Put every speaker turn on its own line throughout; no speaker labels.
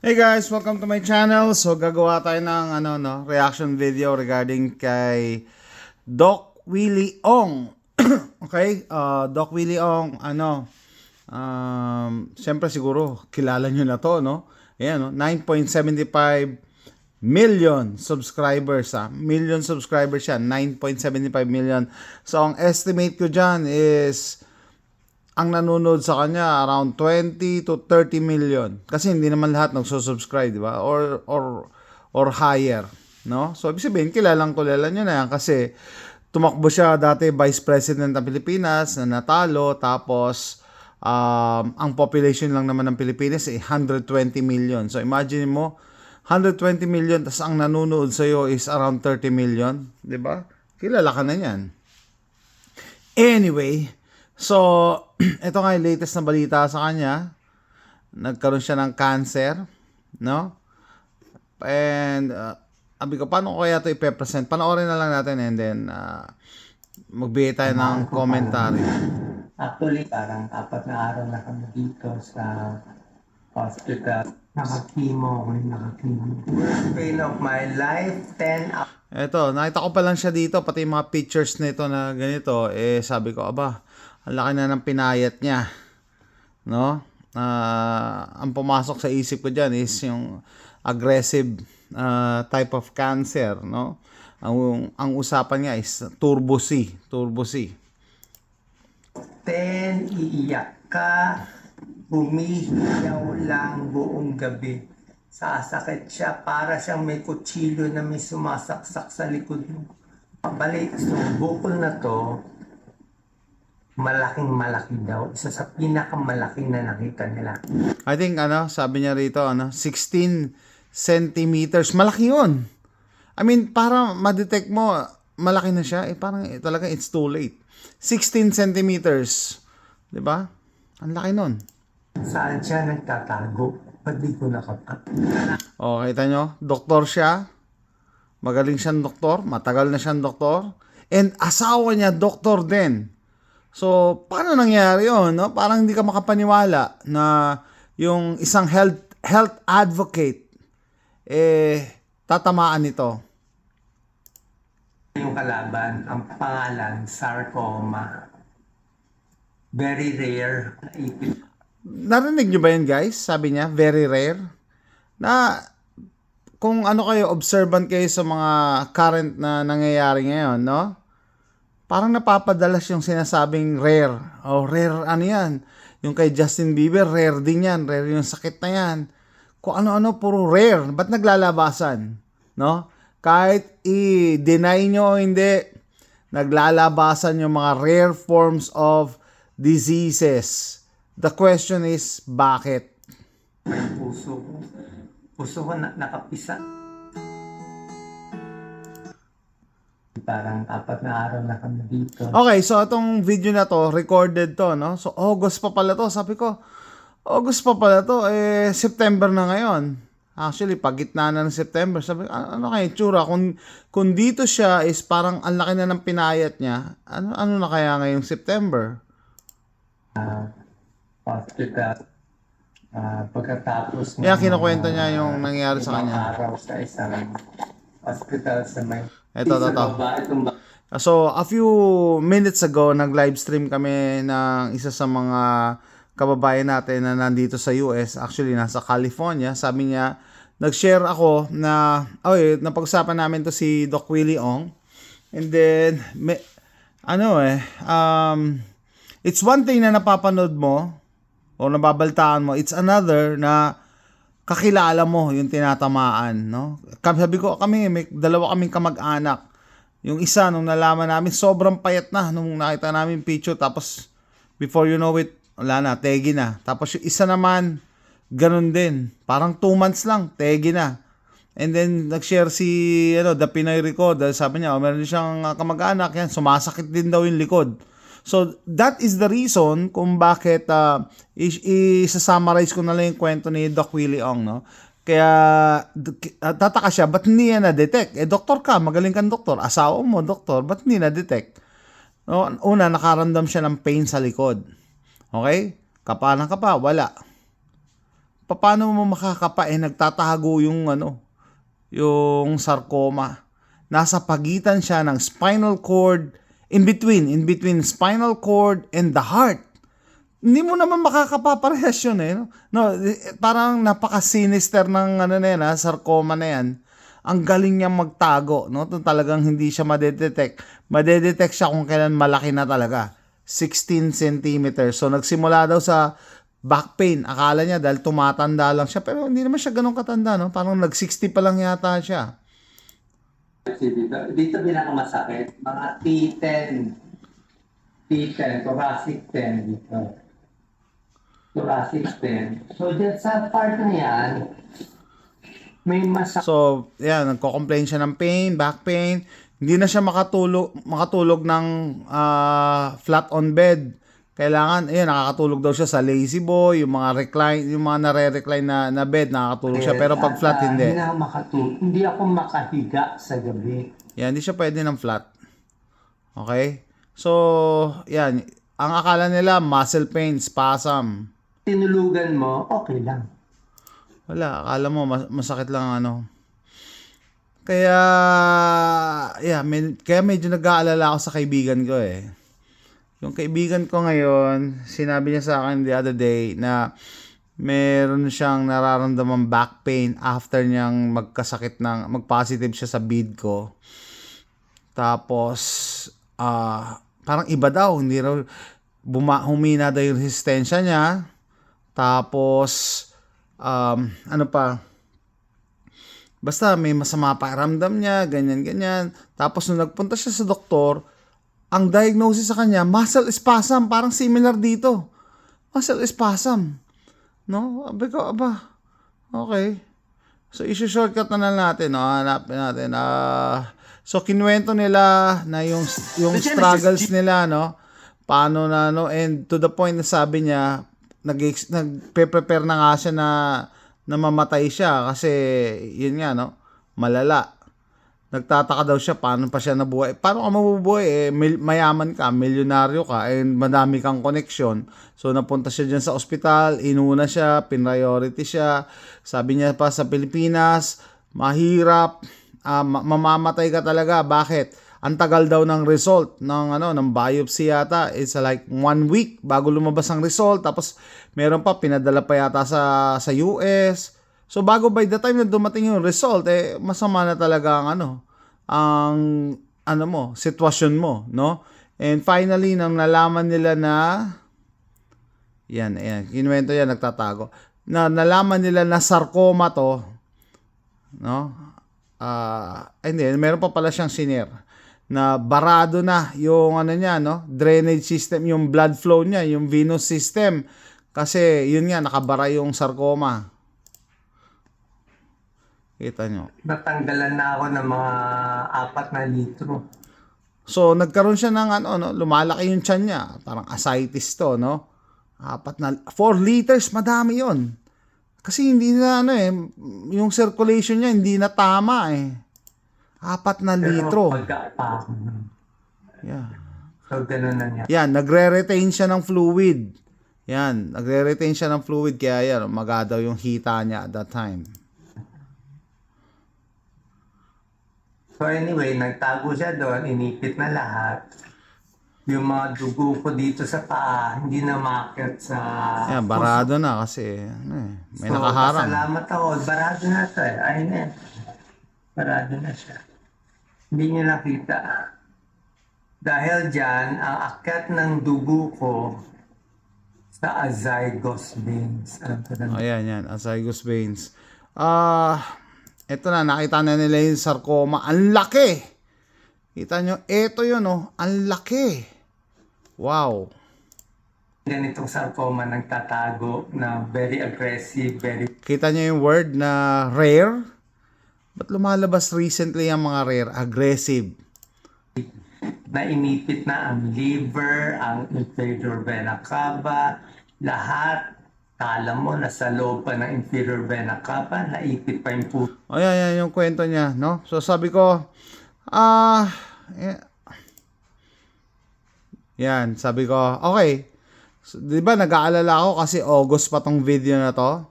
Hey guys, welcome to my channel. So gagawa tayo ng reaction video regarding kay Doc Willie Ong. Okay? Doc Willie Ong, siyempre siguro kilala nyo na to, no? Ayan, no? 9.75 million subscribers, million subscribers siya, 9.75 million. So ang estimate ko dyan is ang nanonood sa kanya around 20 to 30 million. Kasi hindi naman lahat nagsusubscribe, di ba? Or higher, no? So ibig sabihin, kilala nyo na yan kasi tumakbo siya dati Vice President ng Pilipinas na natalo, tapos ang population lang naman ng Pilipinas ay 120 million. So imagine mo, 120 million, tapos ang nanonood sa iyo is around 30 million, di ba? Kilala ka na yan. Anyway, so, ito nga yung latest na balita sa kanya. Nagkaroon siya ng cancer, no? And, sabi ko, paano ko kaya ito ipepresent? Panoorin na lang natin and then, magbigay tayo ng commentary.
Actually, parang 4 na araw na kami dito sa hospital. Nakakimo, nakakimo. Worst pain of my life, 10 hours.
Ito, nakita ko pa lang siya dito, pati yung mga pictures nito na ganito, sabi ko, aba, ang laki na ng pinayat niya, no? Ang pumasok sa isip ko dyan is yung aggressive type of cancer, no? Ang usapan niya is Turbo C.
10, iiyak ka, humihiyaw lang buong gabi. Sasakit siya, para siyang may kutsilyo na may sumasaksak sa likod mo. Pabalik, so bukol na to, malaking-malaki daw. Isa sa pinakamalaking na nakita nila.
I think, sabi niya rito, 16 centimeters. Malaki yun. I mean, para ma-detect mo, malaki na siya. Parang talaga it's too late. 16 centimeters. Diba? Ang laki nun.
Saan siya nagtatago? Ba't di ko nakapat?
O, kita nyo? Doktor siya. Magaling siyang doktor. Matagal na siyang doktor. And asawa niya, doktor din. So, paano nangyari yun? No? Parang hindi ka makapaniwala na yung isang health advocate tatamaan nito.
Yung kalaban, ang pangalan, sarcoma. Very rare.
Narinig nyo ba yun, guys? Sabi niya, very rare. Na kung ano kayo, observant kayo sa mga current na nangyayari ngayon, no? Parang napapadalas yung sinasabing rare. O rare ano yan? Yung kay Justin Bieber, rare din yan. Rare yung sakit na yan. Kung ano-ano, puro rare. Ba't naglalabasan? No? Kahit i-deny nyo o hindi, naglalabasan yung mga rare forms of diseases. The question is, bakit?
May puso ko. Puso ko nakapisa. Parang 4 na araw na kami dito.
Okay, so itong video na to, recorded to, no? So, August pa pala to. Sabi ko, August pa pala to. September na ngayon. Actually, pagitna na ng September. Sabi ko, ano kaya tsura? Kung dito siya is parang ang laki na ng pinayat niya, ano na kaya ngayong September?
Hospital. Pagkatapos
Kaya kinukwento niya yung nangyari sa kanya.
araw sa isang hospital sa may
Ito. So, a few minutes ago, nag-live stream kami ng isa sa mga kababayan natin na nandito sa US. Actually, nasa California. Sabi niya, nag-share ako na, napag-usapan namin to si Doc Willie Ong. And then, it's one thing na napapanood mo o nababaltaan mo. It's another na kakilala mo yung tinatamaan, no? Sabi ko, may dalawa kaming kamag-anak. Yung isa, nung nalaman namin, sobrang payat na nung nakita namin picture. Tapos, before you know it, wala na, tegi na. Tapos yung isa naman, ganun din. Parang 2 months lang, tegi na. And then, nag-share si, The Pinoy Record. Sabi niya, meron siyang kamag-anak, yan, sumasakit din daw yung likod. So, that is the reason kung bakit isa-summarize ko na lang yung kwento ni Doc Willie Ong, no? Kaya, tataka siya, ba't hindi yan na-detect? Doktor ka, magaling kang doktor. Asawa mo, doktor, ba't hindi na-detect? No? Una, nakaramdam siya ng pain sa likod. Okay? Kapa na kapa, wala. paano mo makakapa nagtatago yung yung sarcoma. Nasa pagitan siya ng spinal cord, in between spinal cord and the heart. Hindi mo naman makakapaparehas yun no? Parang napaka-sinister ng na yan, sarcoma na yan. Ang galing niyang magtago, no? Talagang hindi siya madedetect. Madedetect siya kung kailan malaki na talaga. 16 centimeters. So nagsimula daw sa back pain. Akala niya dahil tumatanda lang siya, pero hindi naman siya ganun katanda, no? Parang nag-60 pa lang yata siya.
Dito pinakamasakit, mga T10, thoracic 10 dito. Thoracic 10. So, dyan sa part na yan, may masakit.
So, yan, nagko-complain siya ng pain, back pain. Hindi na siya makatulog ng flat on bed. Kailangan, nakakatulog daw siya sa lazy boy, yung mga nare-recline na bed, nakakatulog siya. Pero pag flat, hindi.
Hindi ako makahiga sa gabi.
Yan, hindi siya pwede ng flat. Okay? So, yan. Ang akala nila, muscle pain, spasm.
Tinulugan mo, okay lang.
Wala, akala mo masakit lang Kaya, kaya medyo nag-aalala ako sa kaibigan ko Yung kaibigan ko ngayon, sinabi niya sa akin the other day na meron siyang nararamdamang back pain after niyang mag-positive siya sa bead ko. Tapos, parang iba daw, hindi raw, humina daw yung resistensya niya. Tapos, basta may masama pa ramdam niya, ganyan. Tapos nung nagpunta siya sa doktor, ang diagnosis sa kanya, muscle spasm, parang similar dito. Muscle spasm. No? Sabi ko, okay. So, isi-shortcut na lang natin, hanapin natin. So, kinuwento nila na yung struggles nila, paano na, and to the point na sabi niya, nagpe-prepare na nga siya na mamatay siya kasi, yun nga, malala. Nagtataka daw siya paano pa siya nabuhay. Paano ka mabubuhay? Mayaman ka, milyonaryo ka, and madami kang connection. So, napunta siya dyan sa ospital, inuna siya, priority siya. Sabi niya pa sa Pilipinas, mahirap, mamamatay ka talaga. Bakit? Ang tagal daw ng result ng biopsy yata. It's like 1 week bago lumabas ang result. Tapos, meron pa, pinadala pa yata sa US. So, bago by the time na dumating yung result, masama na talaga ang sitwasyon mo, no? And finally, nang nalaman nila na, kinuwento yan, nagtatago, na nalaman nila na sarcoma to, no? Hindi, meron pa pala siyang siner, na barado na yung niya, drainage system, yung blood flow niya, yung venous system, kasi yun nga, nakabara yung sarcoma. Kita nyo.
Natanggalan na ako ng mga 4 na litro.
So, nagkaroon siya ng lumalaki yung tiyan niya. Parang ascites to, 4 liters, madami yon. Kasi hindi na, yung circulation niya, hindi na tama 4 na litro. Yeah.
So, ganun na niya.
Yan, nagre-retain siya ng fluid. Yan, nagre-retain siya ng fluid, kaya magadaw yung hita niya at that time.
So anyway, nagtago siya doon, inipit na lahat. Yung mga dugo ko dito sa paa, hindi na maakyat sa...
Barado na kasi may nakaharang.
Salamat ako, barado na ito Ayun na. Barado na siya. Hindi niya nakita. Dahil dyan, ang akyat ng dugo ko sa azygos veins. Alam ko na.
Yan, azygos veins. Ito na, nakita na nila yung sarcoma. Ang laki! Kita nyo, ito yun, ang laki. Wow.
Ganitong sarcoma nagtatago na very aggressive, very...
Kita nyo yung word na rare? Ba't lumalabas recently ang mga rare? Aggressive.
Na inipit na ang liver, ang inferior vena cava, lahat. Kala mo, nasa loob pa ng inferior vena cava, naipit pa yung puso.
Yan yung kwento niya, no? So, sabi ko, yan, sabi ko, okay. So, di ba, nag-aalala ako kasi August pa tong video na to.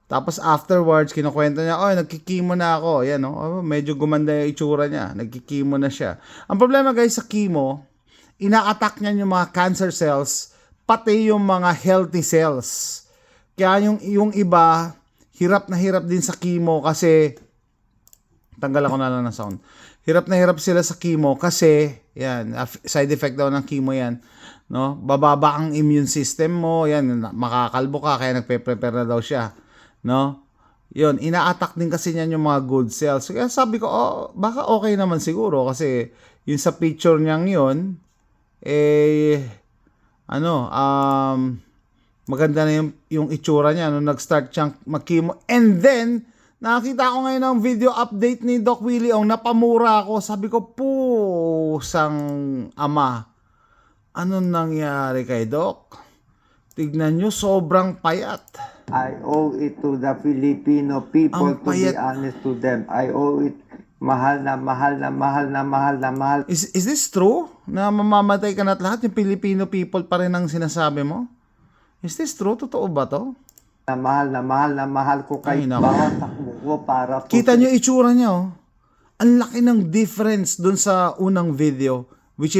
Tapos afterwards, kinukwento niya, oh, nagkikimo na ako. Yan, oh, medyo gumanda yung itsura niya. Nagkikimo na siya. Ang problema guys sa chemo, ina-attack niya yung mga cancer cells, pati yung mga healthy cells. Kaya yung iba, hirap na hirap din sa chemo kasi, tanggal ako na lang ng sound. Hirap na hirap sila sa chemo kasi, yan, side effect daw ng chemo yan. No? Bababa ang immune system mo, yan, makakalbo ka, kaya nagpe-prepare na daw siya. No? Yun, ina-attack din kasi niyan yung mga good cells. Kaya sabi ko, oh, baka okay naman siguro kasi yung sa picture niyang yun, maganda na yung itsura niya nung nag-start siyang mag-chemo. And then, nakita ko ngayon ng video update ni Doc Willie Ong, napamura ako. Sabi ko, pusang ama. Anong nangyari kay Doc? Tignan nyo, sobrang payat.
I owe it to the Filipino people
Ang
to be
payat.
honest to them. I owe it. Mahal na mahal na mahal na mahal na mahal
Is this true? Na mamamatay ka na at lahat yung Filipino people pa rin ang sinasabi mo? Is this true? Totoo ba to?
na mahal na mahal na mahal ko
Ay,
kay
nako.
bawat takbo ko para po
Kita nyo itsura niya, oh. Ang laki ng difference dun sa unang video, which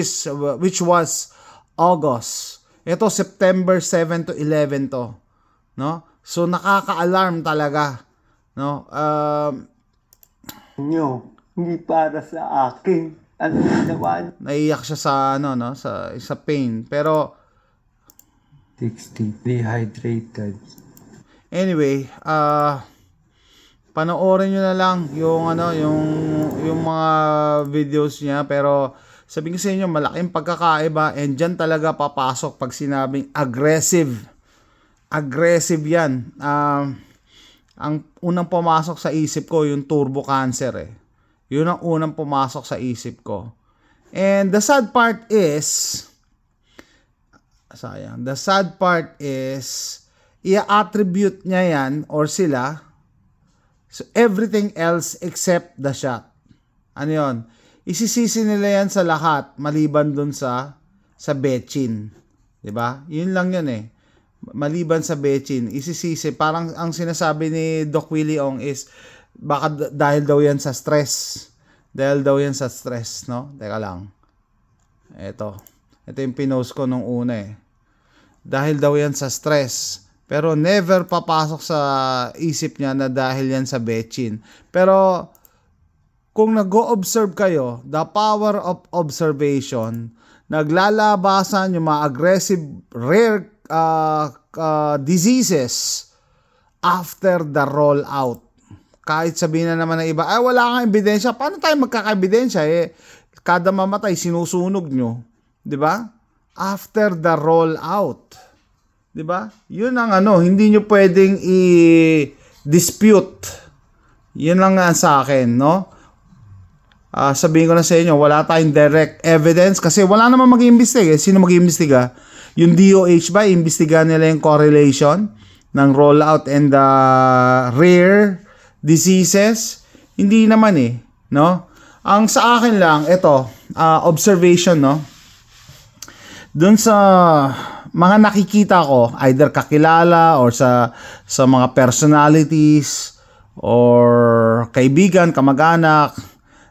was August. Ito, September 7 to 11 to. No? So, nakaka-alarm talaga. No?
nyo. Hindi para sa akin. Ano ginawa nyo?
Naiyak siya sa, sa pain. Pero,
60. Dehydrated.
anyway, panoorin nyo na lang yung mga videos niya, pero sabihin ko sa inyo, malaking pagkakaiba, and dyan talaga papasok pag sinabing aggressive yan. Ang unang pumasok sa isip ko yung turbo cancer yun ang unang pumasok sa isip ko. And the sad part is i-attribute niya yan or sila so everything else except the shot. Ano yun? Isisisi nila yan sa lahat maliban dun sa betchin. 'Di ba? Yun lang yun maliban sa betchin. Isisisi. Parang ang sinasabi ni Doc Willie Ong is baka dahil daw yan sa stress. Dahil daw yan sa stress, no? Teka lang. Ito yung pinost ko nung una Dahil daw yan sa stress. Pero never papasok sa isip niya na dahil yan sa betchin. Pero kung nag-o-observe kayo, the power of observation, naglalabasan yung mga aggressive, rare diseases after the rollout. Kahit sabihin na naman ng iba, ay wala kang ebidensya. Paano tayo magkaka-ebidensya? Kada mamatay, sinusunog nyo. 'Di ba? After the rollout. 'Di ba? Yun ang hindi nyo pwedeng i-dispute. Yun lang nga sa akin, no? Sabihin ko na sa inyo, wala tayong direct evidence kasi wala naman mag-iimbestiga. Sino mag-iimbestiga? Yung DOH ba, iimbestiga nila yung correlation ng rollout and the rare diseases? Hindi naman no? Ang sa akin lang, ito, observation, no? Doon sa mga nakikita ko, either kakilala or sa mga personalities or kaibigan, kamag-anak,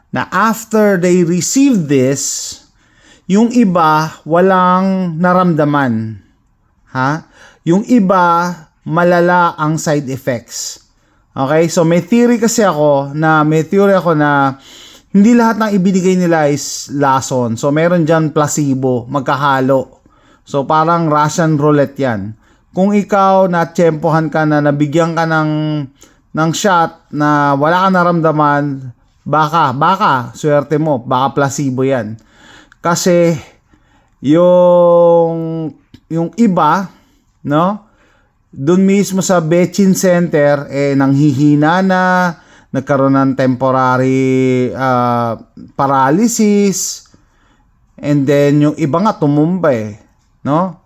na after they receive this, yung iba walang naramdaman. Yung iba malala ang side effects. Okay? So may theory ako na hindi lahat ng ibinigay nila is lason. So meron dyan placebo, magkahalo. So parang Russian roulette yan. Kung ikaw natsyempohan ka na nabigyan ka ng shot na wala ka naramdaman, baka swerte mo, baka placebo yan. Kasi yung iba, no? Doon mismo sa Betchin Center nanghihina na, nagkaroon ng temporary paralysis, and then yung iba nga tumumba no?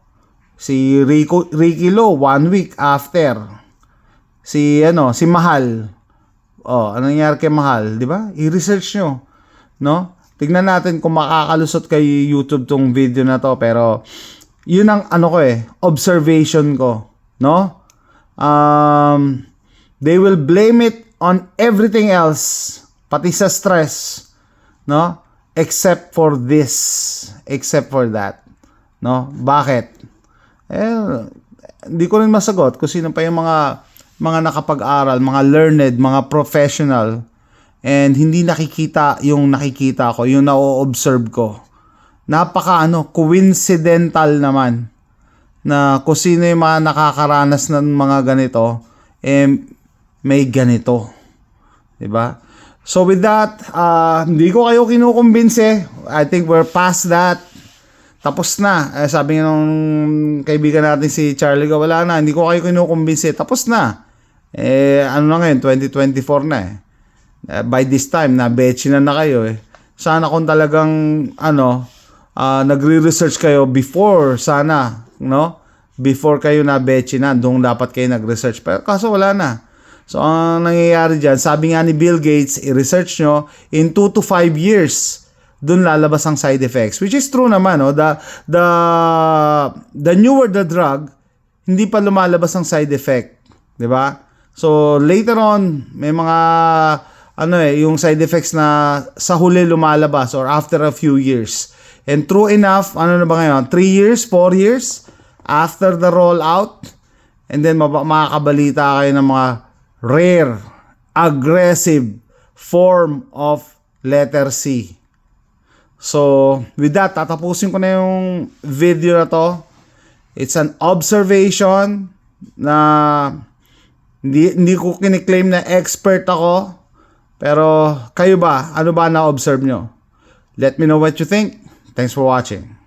Si Ricky Lo 1 week after. Si Mahal. Anong nangyari kay Mahal, 'di ba? I-research nyo, no? Tignan natin kung makakalusot kay YouTube tong video na to, pero yun ang observation ko, no? They will blame it on everything else, pati sa stress, no? Except for this, except for that, no? Bakit? Hindi ko rin masagot kung sino pa yung mga nakapag-aral, mga learned, mga professional, and hindi nakikita yung nakikita ko, yung na-observe ko. Coincidental naman na kung sino yung mga nakakaranas ng mga ganito, may ganito. Diba? So with that, hindi ko kayo kinukumbinse. I think we're past that. Tapos na. Sabi nga nung kaibigan natin si Charlie, wala na. Hindi ko kayo kinukumbinse. Tapos na. Ano na ngayon? 2024 na eh. By this time, na-betchy na kayo eh. Sana kung talagang, nagre-research kayo before, sana, no? Before kayo na-betchy na, doon dapat kayo nag-research. Pero kaso wala na. So, ang nangyayari dyan, sabi nga ni Bill Gates, i-research nyo, in 2 to 5 years, dun lalabas ang side effects. Which is true naman, no? The newer the drug, hindi pa lumalabas ang side effect. Diba? So, later on, may mga, yung side effects na sa huli lumalabas or after a few years. And true enough, 3 years, 4 years, after the rollout, and then makakabalita kayo ng mga rare, aggressive form of letter C. So, with that, tatapusin ko na yung video na to. It's an observation na hindi ko kiniklaim na expert ako. Pero, kayo ba? Ano ba na-observe nyo? Let me know what you think. Thanks for watching.